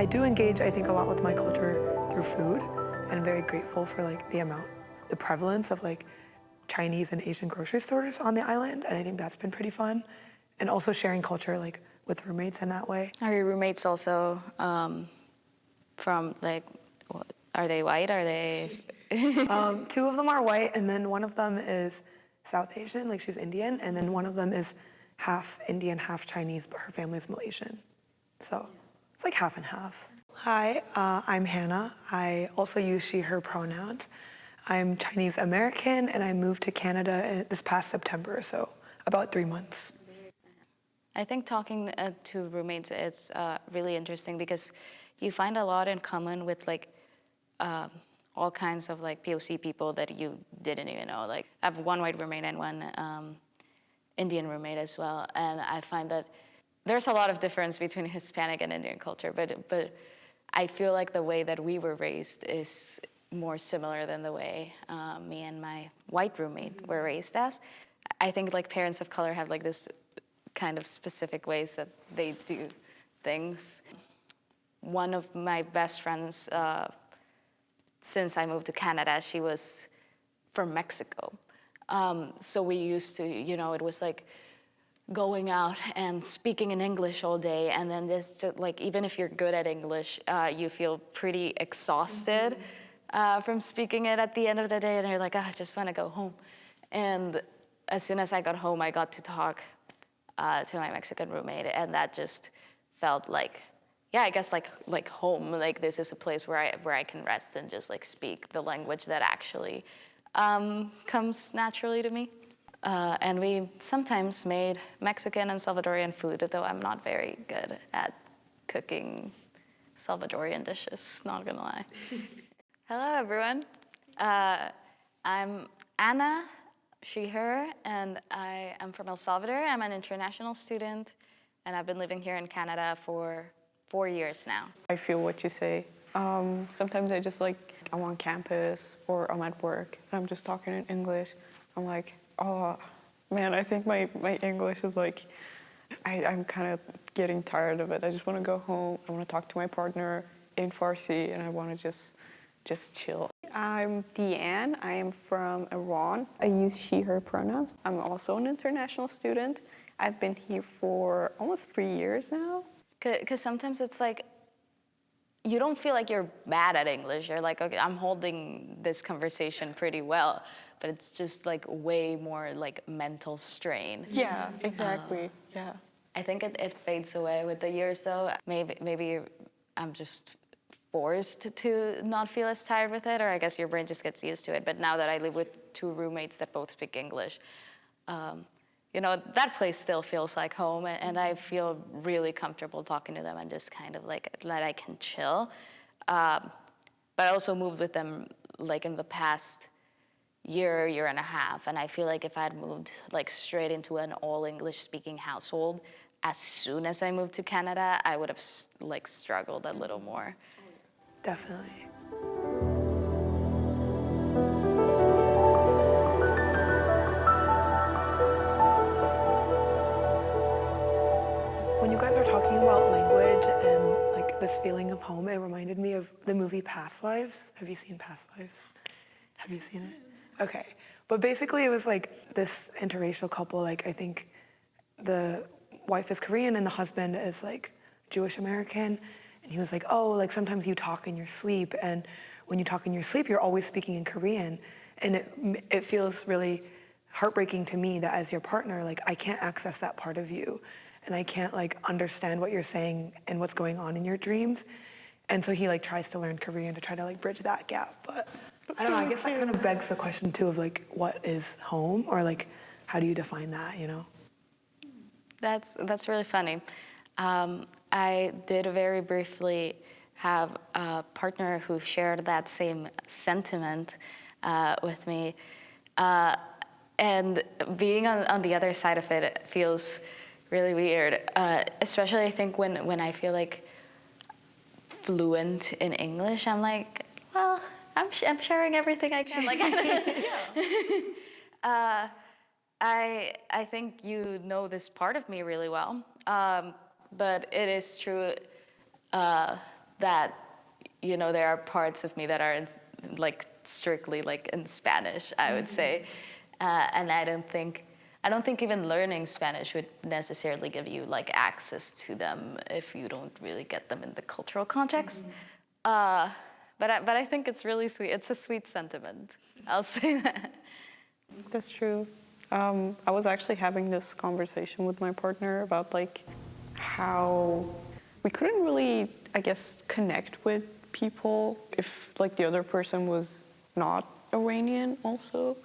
I do engage, I think, a lot with my culture through food, and I'm very grateful for like the prevalence of like Chinese and Asian grocery stores on the island, and I think that's been pretty fun. And also sharing culture like with roommates in that way. Are your roommates also from like, are they white? Are they? Two of them are white, and then one of them is South Asian, like she's Indian, and then one of them is half Indian, half Chinese, but her family's Malaysian. So it's like half and half. Hi, I'm Hannah. I also use she, her pronouns. I'm Chinese American, and I moved to Canada this past September, so about 3 months. I think talking to roommates is really interesting because you find a lot in common with like all kinds of like POC people that you didn't even know. Like I have one white roommate and one Indian roommate as well, and I find that there's a lot of difference between Hispanic and Indian culture, but I feel like the way that we were raised is more similar than the way me and my white roommate were raised as. I think like parents of color have like this kind of specific ways that they do things. One of my best friends, since I moved to Canada, she was from Mexico. So we used to, it was like going out and speaking in English all day, and then just like, even if you're good at English, you feel pretty exhausted from speaking it at the end of the day, and you're like, I just want to go home. And as soon as I got home, I got to talk to my Mexican roommate, and that just felt like, yeah, I guess like home. Like this is a place where I can rest and just like speak the language that actually comes naturally to me. And we sometimes made Mexican and Salvadorian food, though I'm not very good at cooking Salvadorian dishes, not gonna lie. Hello, everyone. I'm Anna, she, her, and I am from El Salvador. I'm an international student, and I've been living here in Canada for 4 years now. I feel what you say. Sometimes I'm on campus or I'm at work and I'm just talking in English. I'm like, oh man, I think my English is like, I'm kind of getting tired of it. I just want to go home. I want to talk to my partner in Farsi, and I want to just chill. I'm Deanne. I am from Iran. I use she, her pronouns. I'm also an international student. I've been here for almost 3 years now. Because sometimes it's like, you don't feel like you're bad at English. You're like, okay, I'm holding this conversation pretty well, but it's just like way more like mental strain. Yeah, exactly. Yeah. I think it fades away with the years though. Maybe I'm just forced to not feel as tired with it, or I guess your brain just gets used to it. But now that I live with 2 roommates that both speak English, that place still feels like home, and I feel really comfortable talking to them and just kind of like that I can chill. But I also moved with them like in the past year and a half, and I feel like if I had moved like straight into an all English speaking household as soon as I moved to Canada, I would have like struggled a little more. Definitely. When you guys were talking about language and like this feeling of home, it reminded me of the movie Past Lives. Have you seen Past Lives? Have you seen it? Okay. But basically it was like this interracial couple, like I think the wife is Korean and the husband is like Jewish American. And he was like, oh, like sometimes you talk in your sleep, and when you talk in your sleep, you're always speaking in Korean. And it feels really heartbreaking to me that as your partner, like I can't access that part of you. And I can't like understand what you're saying and what's going on in your dreams. And so he like tries to learn Korean to try to like bridge that gap. But I don't know, I guess that kind of begs the question too of like, what is home? Or like, how do you define that, That's really funny. I did very briefly have a partner who shared that same sentiment with me. And being on the other side of it feels really weird, especially I think when I feel like fluent in English. I'm like, well, I'm sharing everything I can. Like, I think you know this part of me really well, but it is true that that, you know, there are parts of me that are like strictly like in Spanish, I would say. And I don't think even learning Spanish would necessarily give you like access to them if you don't really get them in the cultural context. But I think it's really sweet. It's a sweet sentiment. I'll say that. That's true. I was actually having this conversation with my partner about like how we couldn't really, I guess, connect with people if like the other person was not Iranian also.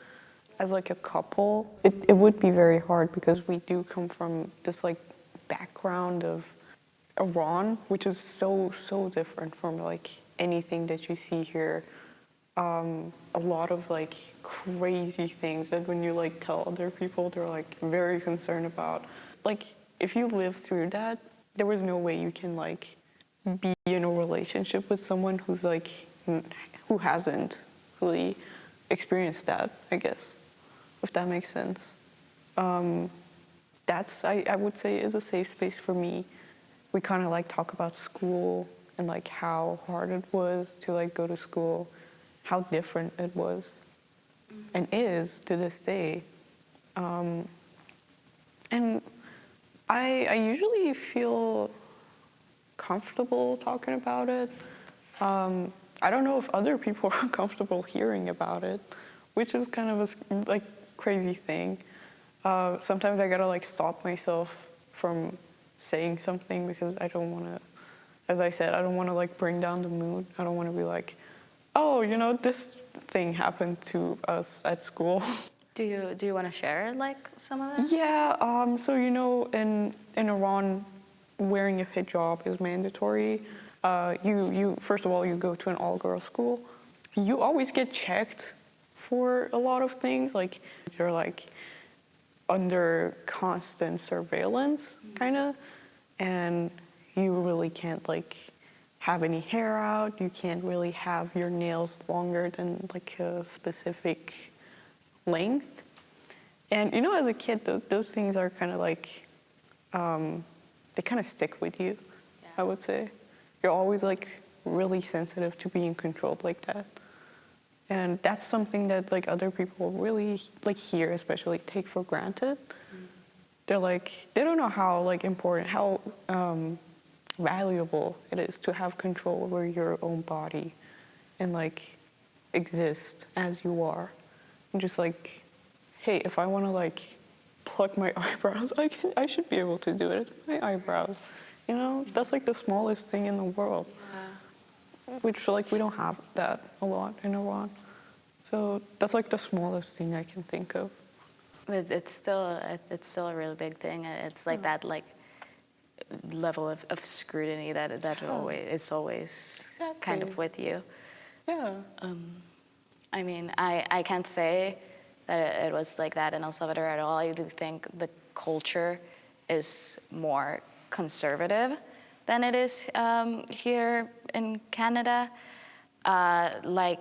As like a couple, it would be very hard because we do come from this like background of Iran, which is so different from like anything that you see here. A lot of like crazy things that when you like tell other people, they're like very concerned about. Like if you live through that, there was no way you can like be in a relationship with someone who's like who hasn't really experienced that, I guess, if that makes sense. That's I would say is a safe space for me. We kind of like talk about school and like how hard it was to like go to school, how different it was and is to this day. And I usually feel comfortable talking about it. I don't know if other people are comfortable hearing about it, which is kind of a like crazy thing. Sometimes I gotta like stop myself from saying something because I don't want to, as I said, I don't want to like bring down the mood. I don't want to be like, oh, you know, this thing happened to us at school. Do you want to share like some of that? Yeah. So you know, in Iran, wearing a hijab is mandatory. You first of all, you go to an all-girls school. You always get checked for a lot of things. Like you're like under constant surveillance, kind of, and you really can't like have any hair out. You can't really have your nails longer than like a specific length. And you know, as a kid, those things are kind of like they kind of stick with you. Yeah. I would say you're always like really sensitive to being controlled like that. And that's something that like other people really like here especially take for granted. They're like, they don't know how like important, how valuable it is to have control over your own body and like exist as you are. And just like, hey, if I want to like pluck my eyebrows, I should be able to do it. It's my eyebrows, you know? That's like the smallest thing in the world. Yeah. Which like we don't have that a lot in Iran. So that's like the smallest thing I can think of. It's still a really big thing. It's like that like level of scrutiny that always Exactly. kind of with you. Yeah. I mean, I can't say that it was like that in El Salvador at all. I do think the culture is more conservative than it is here in Canada. Like,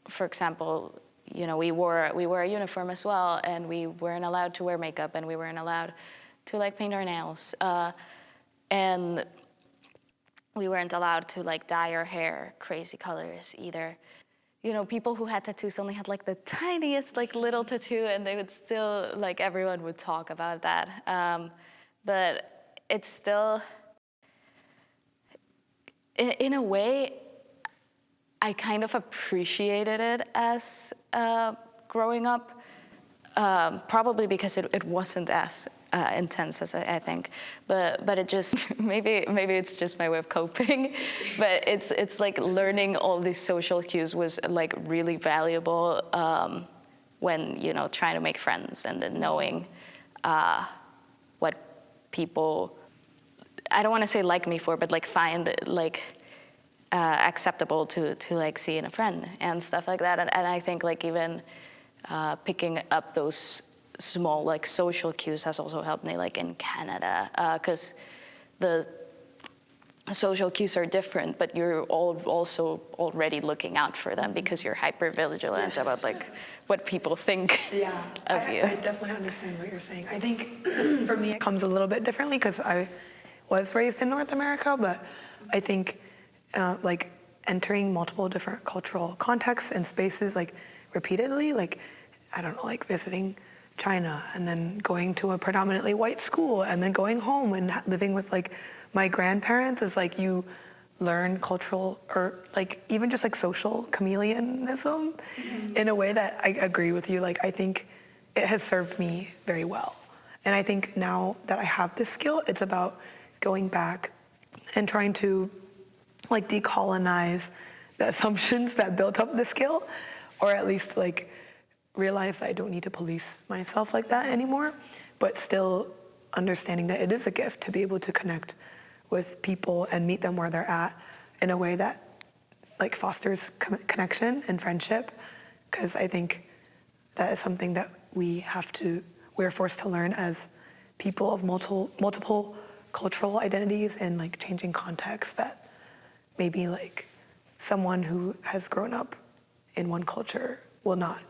for example, you know, we wore a uniform as well, and we weren't allowed to wear makeup, and we weren't allowed to like paint our nails, and we weren't allowed to like dye our hair crazy colors either. You know, people who had tattoos only had like the tiniest like little tattoo, and they would still like everyone would talk about that. But it's still, in a way, I kind of appreciated it as growing up, probably because it wasn't as intense as I think, but it just maybe it's just my way of coping, but it's like learning all these social cues was like really valuable when, you know, trying to make friends and then knowing what people, I don't want to say like me for, but like find like acceptable to like see in a friend and stuff like that. And I think like even picking up those small like social cues has also helped me like in Canada, because the social cues are different, but you're also already looking out for them because you're hyper vigilant about like what people think of you. I definitely understand what you're saying. I think for me it comes a little bit differently because I was raised in North America, but I think like entering multiple different cultural contexts and spaces like repeatedly, like, I don't know, like visiting China and then going to a predominantly white school and then going home and living with like my grandparents is like you learn cultural or like even just like social chameleonism in a way that I agree with you. Like I think it has served me very well. And I think now that I have this skill, it's about going back and trying to like decolonize the assumptions that built up the skill, or at least like realize that I don't need to police myself like that anymore, but still understanding that it is a gift to be able to connect with people and meet them where they're at in a way that like fosters connection and friendship, because I think that is something that we're forced to learn as people of multiple cultural identities and like changing contexts that maybe like someone who has grown up in one culture will not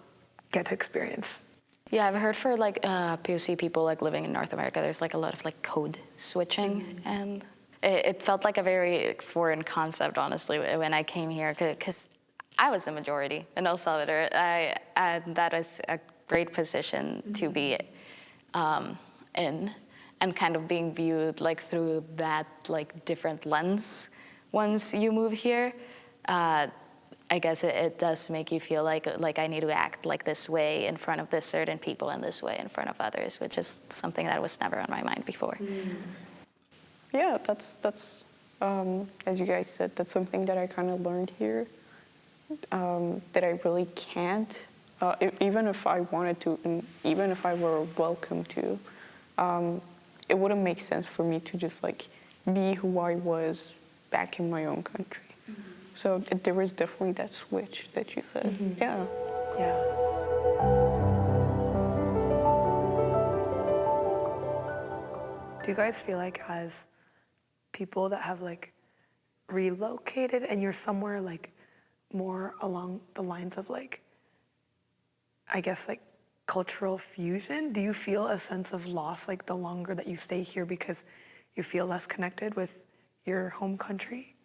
get to experience. Yeah, I've heard for like POC people like living in North America, there's like a lot of like code switching, and it felt like a very foreign concept, honestly, when I came here, because I was the majority in El Salvador. And that is a great position to be in, and kind of being viewed like through that like different lens once you move here. I guess it does make you feel like I need to act like this way in front of this certain people and this way in front of others, which is something that was never on my mind before. Yeah, that's as you guys said, that's something that I kind of learned here, that I really can't, even if I wanted to, and even if I were welcome to, it wouldn't make sense for me to just like be who I was back in my own country. So there was definitely that switch that you said. Yeah. Yeah. Do you guys feel like as people that have like relocated and you're somewhere like more along the lines of like, I guess like cultural fusion, do you feel a sense of loss like the longer that you stay here because you feel less connected with your home country?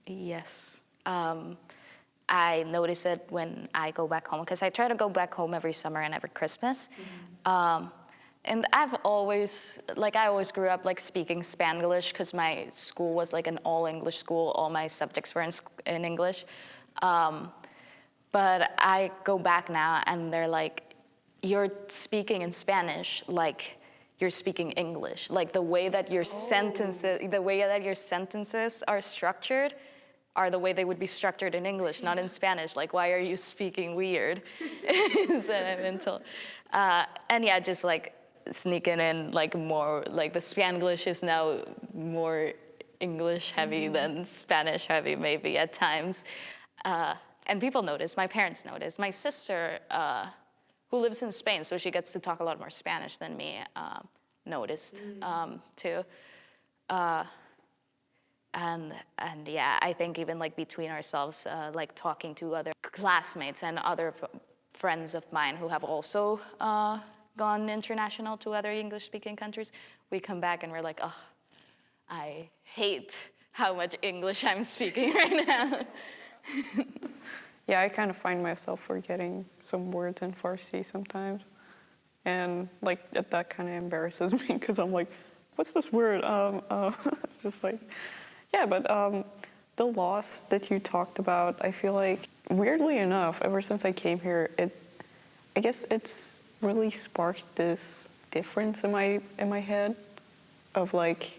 Yes. I notice it when I go back home, because I try to go back home every summer and every Christmas. And I always grew up like speaking Spanglish, because my school was like an all English school. All my subjects were in English. But I go back now and they're like, you're speaking in Spanish like you're speaking English. Like the way that your sentences are structured are the way they would be structured in English, not in Spanish. Like, why are you speaking weird? Is what I've been told. And yeah, just like sneaking in like more, like the Spanglish is now more English heavy than Spanish heavy maybe at times. And people notice, my parents notice. My sister, who lives in Spain, so she gets to talk a lot more Spanish than me, noticed too. And yeah, I think even like between ourselves, like talking to other classmates and other friends of mine who have also gone international to other English-speaking countries, we come back and we're like, oh, I hate how much English I'm speaking right now. Yeah, I kind of find myself forgetting some words in Farsi sometimes. And like that kind of embarrasses me, because I'm like, what's this word? It's just like, yeah, but the loss that you talked about, I feel like, weirdly enough, ever since I came here, I guess it's really sparked this difference in my head of like,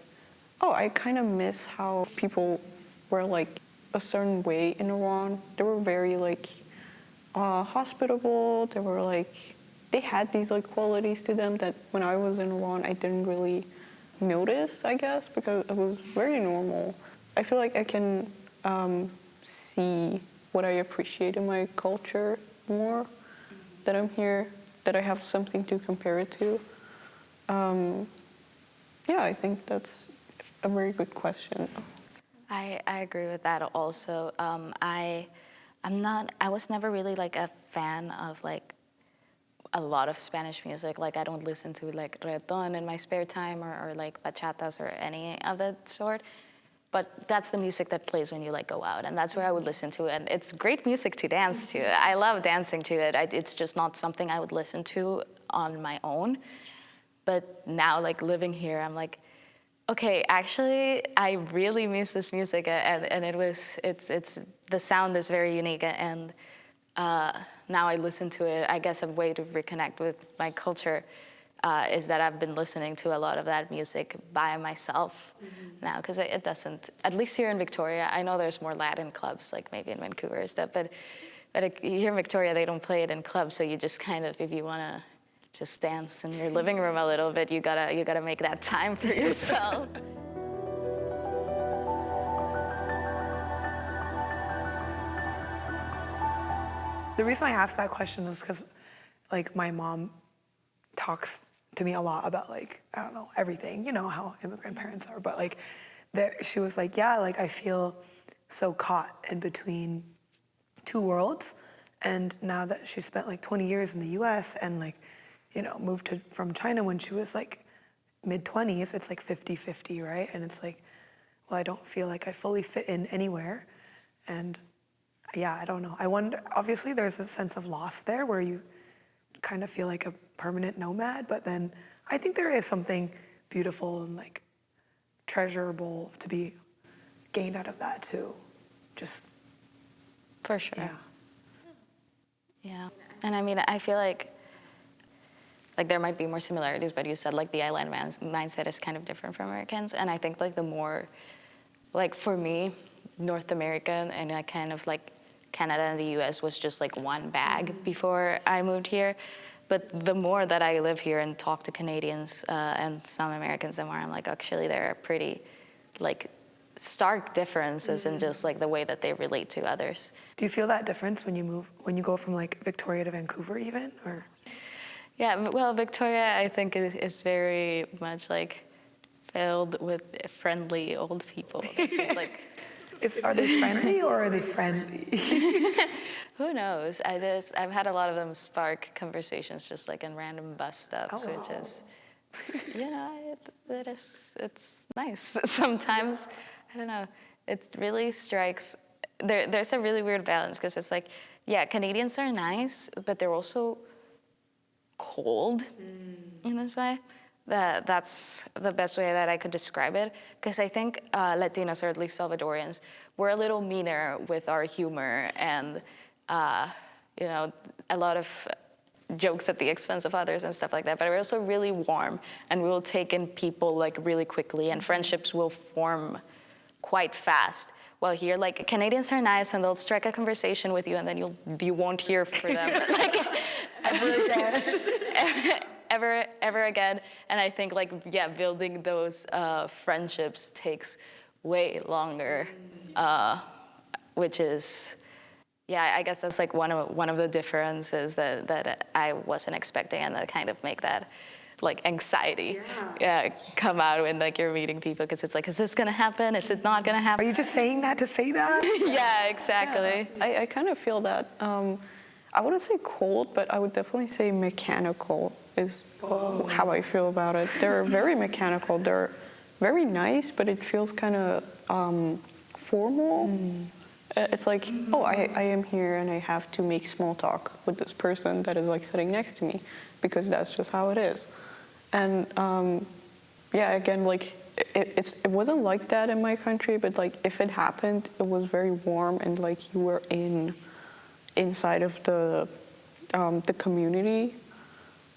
oh, I kind of miss how people were like a certain way in Iran. They were very like hospitable. They were like, they had these like qualities to them that when I was in Iran, I didn't really notice, I guess, because it was very normal. I feel like I can see what I appreciate in my culture more, that I'm here, that I have something to compare it to. Yeah, I think that's a very good question. I agree with that also. I was never really like a fan of like a lot of Spanish music. Like I don't listen to like reggaeton in my spare time or like bachatas or any of that sort. but that's the music that plays when you like go out, and that's where I would listen to it. And it's great music to dance to. I love dancing to it. It's just not something I would listen to on my own. But now, like living here, I'm like, okay, actually, I really miss this music, and it's the sound is very unique, and now I listen to it. I guess a way to reconnect with my culture is that I've been listening to a lot of that music by myself now, because it doesn't, at least here in Victoria, I know there's more Latin clubs, like maybe in Vancouver and stuff, but here in Victoria, they don't play it in clubs, so you just kind of, if you want to just dance in your living room a little bit, you gotta make that time for yourself. The reason I asked that question is because, like, my mom talks to me a lot about, like, I don't know, everything. You know how immigrant parents are, but like, she was like, yeah, like I feel so caught in between two worlds, and now that she spent like 20 years in the U.S. and like, you know, moved from China when she was like mid-20s, it's like 50-50, right? And it's like, well, I don't feel like I fully fit in anywhere, and yeah, I don't know. I wonder, obviously there's a sense of loss there where you kind of feel like a permanent nomad, but then I think there is something beautiful and like treasurable to be gained out of that too. Just, For sure. yeah. Yeah. And I mean, I feel like there might be more similarities, but you said like the island mindset is kind of different from Americans. And I think like the more, like for me, North America and I kind of like Canada and the US was just like one bag before I moved here. But the more that I live here and talk to Canadians and some Americans, the more I'm like, actually, there are pretty like stark differences in just like the way that they relate to others. Do you feel that difference when you go from like Victoria to Vancouver even, or? Yeah, well, Victoria, I think is very much like filled with friendly old people. It's like, Are they friendly or are they friendly? who knows? I've had a lot of them spark conversations just like in random bus stops, which is, you know, it's nice. Sometimes, I don't know, it really strikes, there's a really weird balance because it's like, yeah, Canadians are nice, but they're also cold in this way. That's the best way that I could describe it, because I think Latinos, or at least Salvadorians, we're a little meaner with our humor and, you know, a lot of jokes at the expense of others and stuff like that, but we're also really warm and we'll take in people like really quickly and friendships will form quite fast. Well, here, like, Canadians are nice and they'll strike a conversation with you and then you won't hear from them like ever again. And I think like, yeah, building those friendships takes way longer, which is, yeah, I guess that's like one of the differences that I wasn't expecting, and that kind of make that like anxiety come out when like you're meeting people, because it's like, is this gonna happen? Is it not gonna happen? Are you just saying that to say that? Yeah, exactly. I kind of feel that, I wouldn't say cold, but I would definitely say mechanical is how I feel about it. They're very mechanical. They're very nice, but it feels kind of formal. It's like, oh, I am here and I have to make small talk with this person that is like sitting next to me, because that's just how it is. And yeah, again, like it wasn't like that in my country, but like if it happened, it was very warm and like you were inside of the community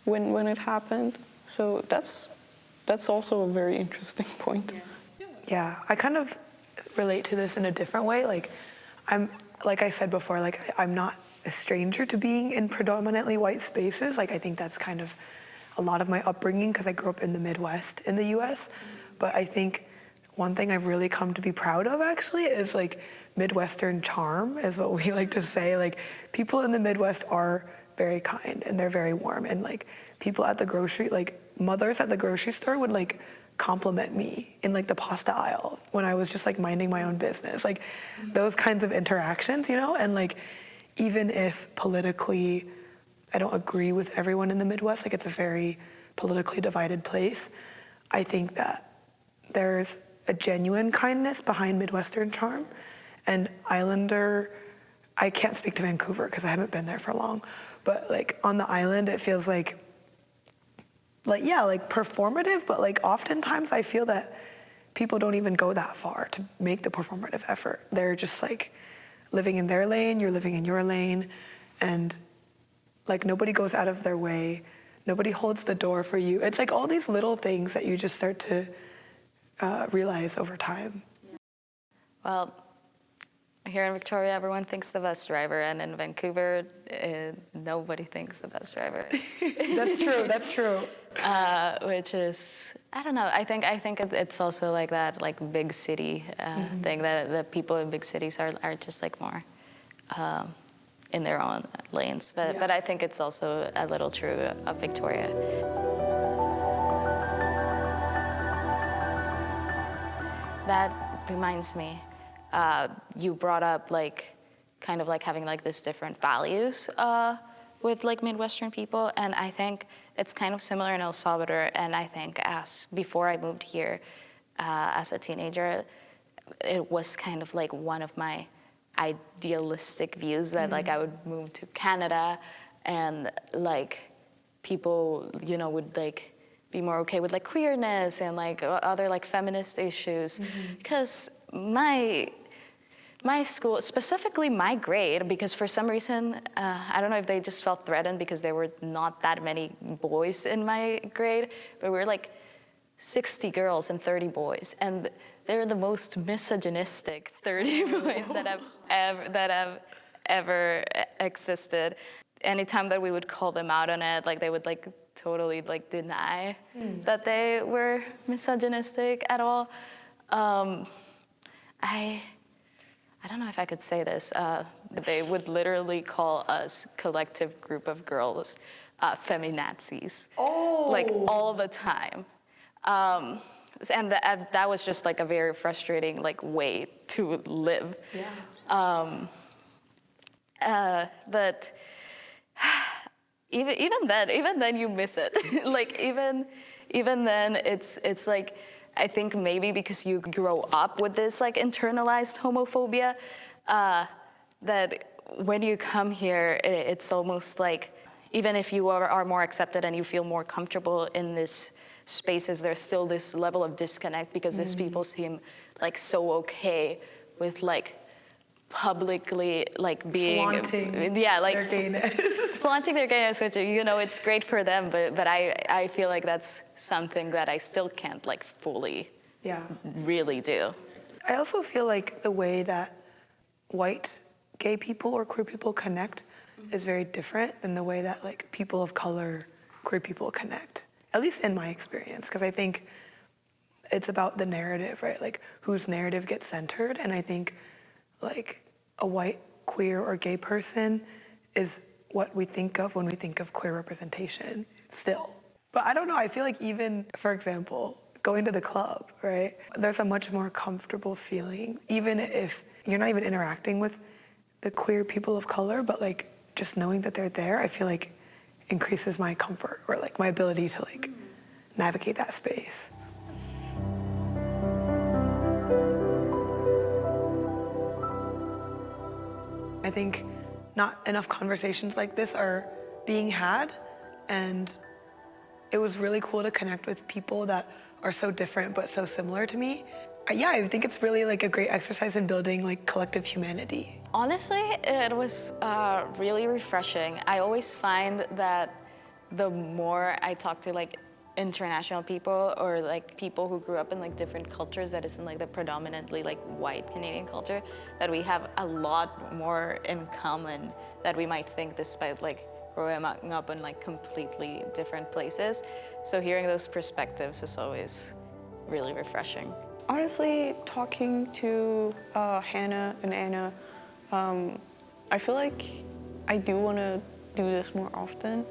when it happened. So that's also a very interesting point. Yeah, I kind of relate to this in a different way. Like like I said before, like I'm not a stranger to being in predominantly white spaces. Like I think that's kind of a lot of my upbringing, because I grew up in the Midwest in the US. But I think one thing I've really come to be proud of actually is like Midwestern charm, is what we like to say. Like people in the Midwest are very kind and they're very warm, and like people at the grocery, like mothers at the grocery store would like compliment me in like the pasta aisle when I was just like minding my own business. Like those kinds of interactions, you know? And like even if politically I don't agree with everyone in the Midwest, like it's a very politically divided place, I think that there's a genuine kindness behind Midwestern charm. And Islander, I can't speak to Vancouver because I haven't been there for long, but like on the island, it feels like performative, but like oftentimes I feel that people don't even go that far to make the performative effort. They're just like living in their lane, you're living in your lane, and like nobody goes out of their way, nobody holds the door for you. It's like all these little things that you just start to realize over time. Well, here in Victoria, everyone thinks the bus driver, and in Vancouver, nobody thinks the bus driver. That's true. Which is, I don't know. I think it's also like that, like big city thing that the people in big cities are just like more in their own lanes. But I think it's also a little true of Victoria. That reminds me. You brought up like kind of like having like this different values with like Midwestern people, and I think it's kind of similar in El Salvador. And I think as before I moved here as a teenager, it was kind of like one of my idealistic views that like I would move to Canada and like people, you know, would like be more okay with like queerness and like other like feminist issues, because my school, specifically my grade, because for some reason, I don't know if they just felt threatened because there were not that many boys in my grade, but we were like 60 girls and 30 boys. And they're the most misogynistic 30 boys that have ever existed. Anytime that we would call them out on it, like they would like totally like deny that they were misogynistic at all. I don't know if I could say this. They would literally call us collective group of girls feminazis. Oh. Like all the time. And that was just like a very frustrating like way to live. Yeah. But even then you miss it. Like even then it's like, I think maybe because you grow up with this like internalized homophobia, that when you come here, it's almost like, even if you are more accepted and you feel more comfortable in these spaces, there's still this level of disconnect because these people seem like so okay with like publicly like being Flaunting like their gayness. flaunting their gayness, which, you know, it's great for them, but I feel like that's something that I still can't like fully really do. I also feel like the way that white gay people or queer people connect is very different than the way that like people of color, queer people connect, at least in my experience, because I think it's about the narrative, right? Like whose narrative gets centered, and I think like a white queer or gay person is what we think of when we think of queer representation still. But I don't know, I feel like even, for example, going to the club, right? There's a much more comfortable feeling, even if you're not even interacting with the queer people of color, but like just knowing that they're there, I feel like increases my comfort or like my ability to like navigate that space. I think not enough conversations like this are being had, and it was really cool to connect with people that are so different but so similar to me. Yeah, I think it's really like a great exercise in building like collective humanity. Honestly, it was really refreshing. I always find that the more I talk to like international people or like people who grew up in like different cultures that isn't like the predominantly like white Canadian culture, that we have a lot more in common that we might think, despite like growing up in like completely different places. So hearing those perspectives is always really refreshing. Honestly, talking to Hannah and Anna, I feel like I do want to do this more often,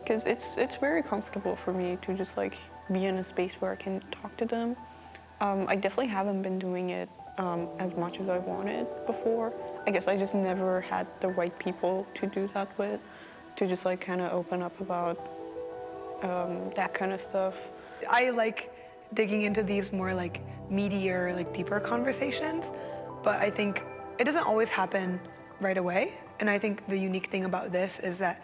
because it's very comfortable for me to just like be in a space where I can talk to them. I definitely haven't been doing it as much as I wanted before. I guess I just never had the right people to do that with, to just like kind of open up about that kind of stuff. I like digging into these more like meatier, like deeper conversations. But I think it doesn't always happen right away. And I think the unique thing about this is that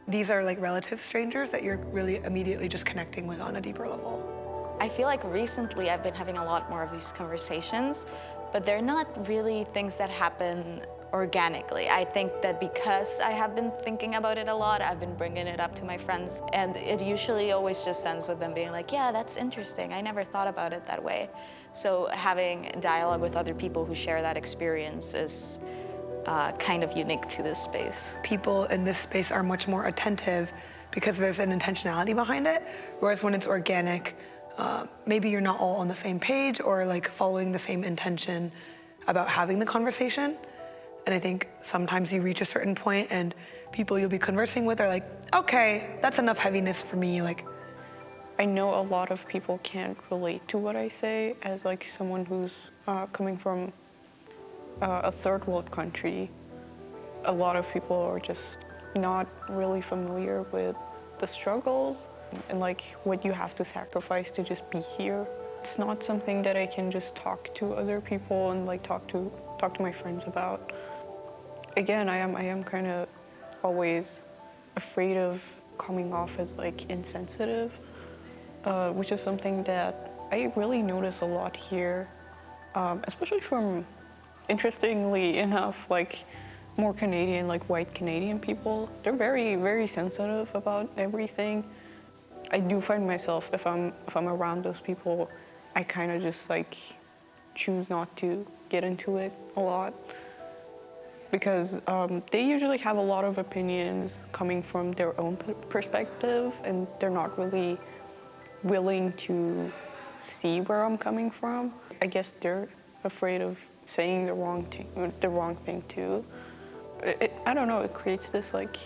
these are like relative strangers that you're really immediately just connecting with on a deeper level. I feel like recently I've been having a lot more of these conversations, but they're not really things that happen organically. I think that because I have been thinking about it a lot, I've been bringing it up to my friends, and it usually always just ends with them being like, yeah, that's interesting. I never thought about it that way. So having dialogue with other people who share that experience is kind of unique to this space. People in this space are much more attentive because there's an intentionality behind it, whereas when it's organic, maybe you're not all on the same page or like following the same intention about having the conversation. And I think sometimes you reach a certain point and people you'll be conversing with are like, okay, that's enough heaviness for me. Like, I know a lot of people can't relate to what I say as like someone who's coming from a third world country. A lot of people are just not really familiar with the struggles and like what you have to sacrifice to just be here. It's not something that I can just talk to other people and like talk to my friends about. Again, I am kind of always afraid of coming off as like insensitive, which is something that I really notice a lot here, especially from, interestingly enough, like more Canadian, like white Canadian people. They're very, very sensitive about everything. I do find myself, if I'm around those people, I kind of just like choose not to get into it a lot because they usually have a lot of opinions coming from their own perspective, and they're not really willing to see where I'm coming from. I guess they're afraid of saying the wrong thing too. I don't know, it creates this like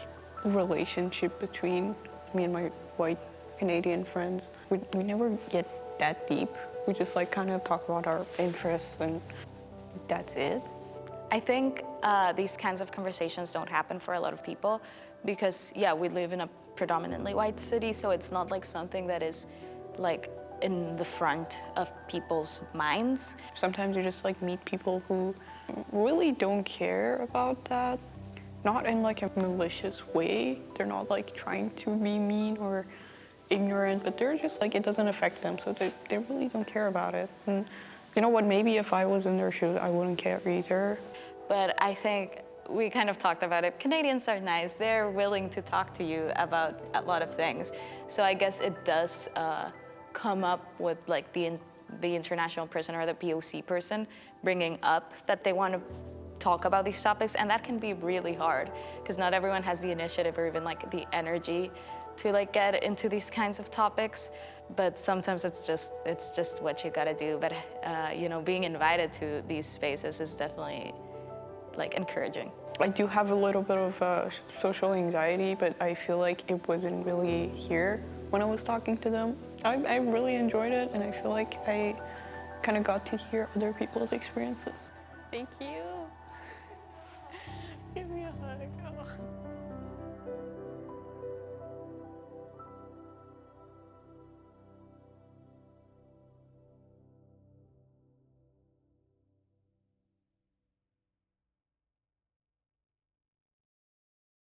relationship between me and my white Canadian friends. We never get that deep. We just like kind of talk about our interests and that's it. I think these kinds of conversations don't happen for a lot of people because, yeah, we live in a predominantly white city, so it's not like something that is like in the front of people's minds. Sometimes you just like meet people who really don't care about that, not in like a malicious way. They're not like trying to be mean or ignorant, but they're just like, it doesn't affect them, so they really don't care about it. And you know what, maybe if I was in their shoes, I wouldn't care either. But I think we kind of talked about it. Canadians are nice. They're willing to talk to you about a lot of things. So I guess it does come up with like the international person or the POC person bringing up that they want to talk about these topics, and that can be really hard because not everyone has the initiative or even like the energy to like get into these kinds of topics. But sometimes it's just what you gotta do. But you know, being invited to these spaces is definitely like encouraging. I do have a little bit of social anxiety, but I feel like it wasn't really here when I was talking to them. I really enjoyed it, and I feel like I kind of got to hear other people's experiences. Thank you. Give me a hug. Oh.